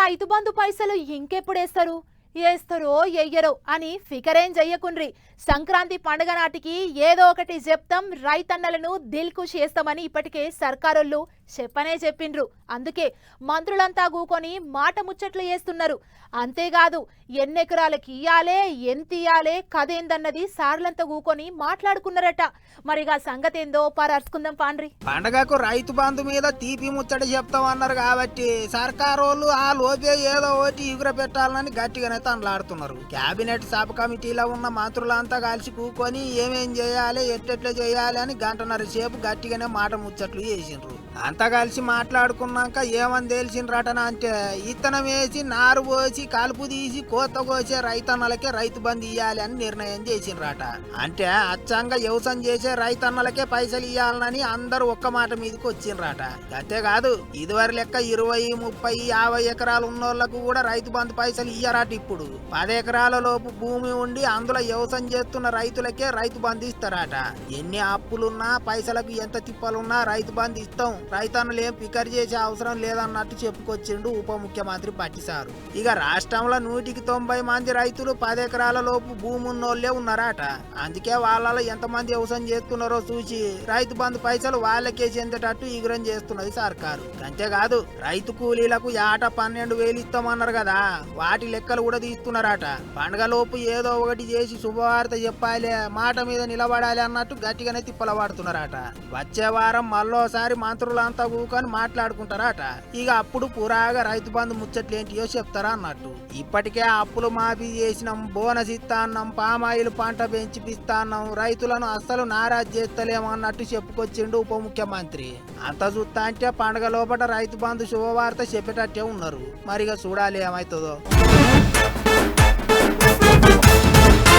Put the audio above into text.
రైతు బంధు పైసలు ఇంకెప్పుడేస్తారు? ఏస్తారో ఎయ్యరో అని ఫికరేం చెయ్యకుండ్రి. సంక్రాంతి పండుగ నాటికి ఏదో ఒకటి చెప్తాం, రైతన్నలను దిల్కుష్ చేస్తామని ఇప్పటికే సర్కారోళ్ళు చెప్పనే చెప్పిండ్రు. అందుకే మంత్రులంతా కూకొని మాట ముచ్చట్లు చేస్తున్నారు. అంతేకాదు ఎన్నెకరాలకి ఇయ్యాలే, ఎంత ఇయ్యాలే, కదేందన్నది సార్లంతా కూకొని మాట్లాడుకున్నారట. మరిగా సంగతేందో పరర్చుకుందాం పాండ్రి. పండగకు రైతు బంధు మీద తీపి ముచ్చట చెప్తామన్నారు కాబట్టి సర్కారోళ్ళు ఆ లోపే ఏదో ఒకటి ఎగుర పెట్టాలని గట్టిగానే తనలాడుతున్నారు. కేబినెట్ సబ్ కమిటీలో ఉన్న మంత్రులంతా కలిసి కూకొని ఏమేం చేయాలి, ఎట్టెట్లా చేయాలి అని గంటన్నర సేపు గట్టిగానే మాట ముచ్చట్లు చేసిండ్రు. అంతా కలిసి మాట్లాడుకున్నాక ఏమని తెలిసిండ్రటన అంటే, ఇత్తనం వేసి నారు పోసి కలుపు తీసి కోత కోసే రైతన్నలకే రైతు బంధు ఇయ్యాలి అని నిర్ణయం చేసిండ్రట. అంటే అచ్చంగా వ్యవసాయం చేసే రైతన్నలకే పైసలు ఇయ్యాలని అందరూ ఒక్క మాట మీదకి వచ్చిండ్రట. అంతేకాదు ఇదివరకు లెక్క 20, 30, 50 ఎకరాలు ఉన్నోళ్లకు కూడా రైతు బంధు పైసలు ఇయ్యరాట. ఇప్పుడు 10 ఎకరాల లోపు భూమి ఉండి అందులో వ్యవసాయం చేస్తున్న రైతులకే రైతు బంధు ఇస్తారట. ఎన్ని అప్పులున్నా పైసలకు ఎంత తిప్పలున్నా రైతు బంధు ఇస్తాం, రైతన్నలు ఏం ఫికర్ చేసే అవసరం లేదన్నట్టు చెప్పుకొచ్చిండు ఉప ముఖ్యమంత్రి పట్టిసారు. ఇక రాష్ట్రంలో 190 మంది రైతులు 10 ఎకరాల లోపు భూమి ఉన్నోళ్లే ఉన్నారట. అందుకే వాళ్ళలో ఎంతమంది వ్యవసాయం చేస్తున్నారో చూసి రైతు బంధు పైసలు వాళ్ళకే చెందేటట్టు ఈగురం చేస్తున్నది సర్కారు. అంతేకాదు రైతు కూలీలకు ఏట 12,000 ఇస్తామన్నారు కదా, వాటి లెక్కలు కూడా తీస్తున్నారట. పండుగలోపు ఏదో ఒకటి చేసి శుభవార్త చెప్పాలి, మాట మీద నిలబడాలి అన్నట్టు గట్టిగానే తిప్పల పడుతున్నారట. వచ్చే వారం మళ్ళోసారి మంత్రులంతా కూకొని మాట్లాడుకుంటారట. ఇక అప్పుడు పురాగా రైతు బంధు ముచ్చట్లేంటియో చెప్తారా అన్నట్టు. ఇప్పటికే అప్పులు మాఫీ చేసినాం, బోనస్ ఇస్తాన్నాం, పామాయిల్ పంట పెంచిపిస్తాన్నాం, రైతులను అస్సలు నారాజు చేస్తలేము అన్నట్టు చెప్పుకొచ్చిండు ఉప ముఖ్యమంత్రి. అంత చూస్తా అంటే పండుగ లోపల రైతు బంధు శుభవార్త చెప్పేటట్టే ఉన్నారు. మరిగా చూడాలి ఏమవుతుందో.